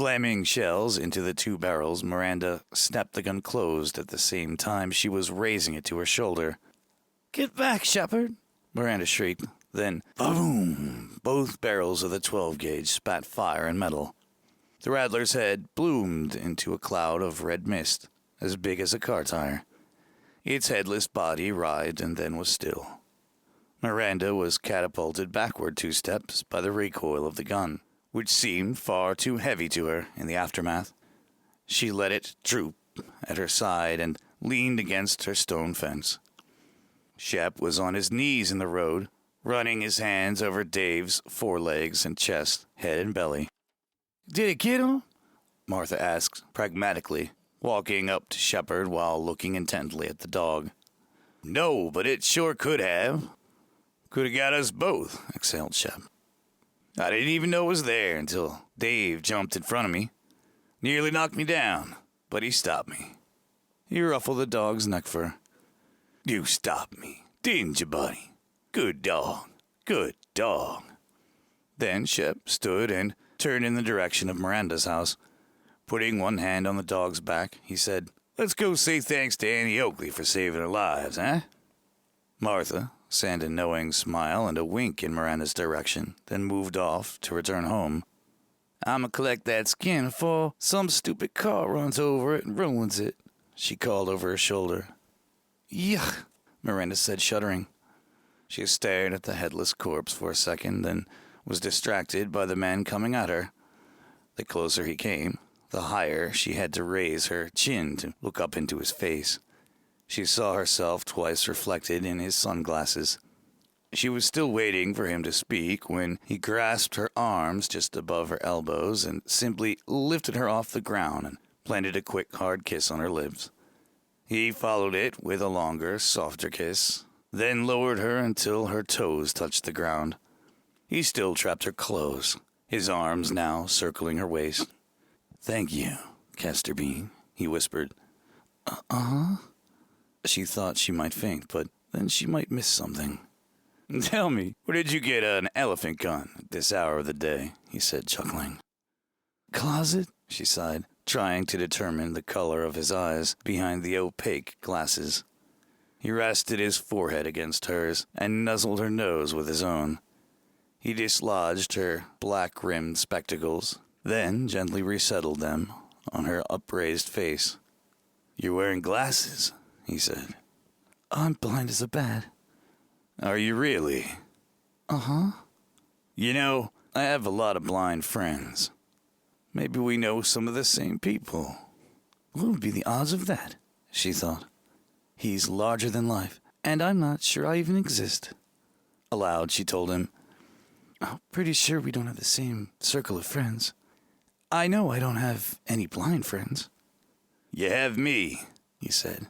Slamming shells into the 2 barrels, Miranda snapped the gun closed at the same time she was raising it to her shoulder. "Get back, Shepard!" Miranda shrieked. Then, boom! Both barrels of the 12-gauge spat fire and metal. The Rattler's head bloomed into a cloud of red mist, as big as a car tire. Its headless body writhed and then was still. Miranda was catapulted backward 2 steps by the recoil of the gun, which seemed far too heavy to her in the aftermath. She let it droop at her side and leaned against her stone fence. Shep was on his knees in the road, running his hands over Dave's forelegs and chest, head and belly. "Did it get him?" Martha asked pragmatically, walking up to Shepard while looking intently at the dog. "No, but it sure could have. Could have got us both," exhaled Shep. "I didn't even know it was there until Dave jumped in front of me. Nearly knocked me down, but he stopped me." He ruffled the dog's neck fur. "You stopped me, didn't you, buddy? Good dog, good dog." Then Shep stood and turned in the direction of Miranda's house. Putting one hand on the dog's back, he said, "Let's go say thanks to Annie Oakley for saving our lives, eh?" Martha sent a knowing smile and a wink in Miranda's direction, then moved off to return home. "I'ma collect that skin before some stupid car runs over it and ruins it," she called over her shoulder. "Yuck," Miranda said, shuddering. She stared at the headless corpse for a second, then was distracted by the man coming at her. The closer he came, the higher she had to raise her chin to look up into his face. She saw herself twice reflected in his sunglasses. She was still waiting for him to speak when he grasped her arms just above her elbows and simply lifted her off the ground and planted a quick, hard kiss on her lips. He followed it with a longer, softer kiss, then lowered her until her toes touched the ground. He still trapped her close, his arms now circling her waist. "Thank you, Castor Bean," he whispered. Uh-huh. She thought she might faint, but then she might miss something. "Tell me, where did you get an elephant gun at this hour of the day?" he said, chuckling. "Closet?" she sighed, trying to determine the color of his eyes behind the opaque glasses. He rested his forehead against hers and nuzzled her nose with his own. He dislodged her black-rimmed spectacles, then gently resettled them on her upraised face. "You're wearing glasses," he said. "I'm blind as a bat." "Are you really?" "Uh-huh." "You know, I have a lot of blind friends. Maybe we know some of the same people." "What would be the odds of that?" she thought. "He's larger than life, and I'm not sure I even exist." Aloud, she told him, "I'm pretty sure we don't have the same circle of friends. I know I don't have any blind friends." "You have me," he said,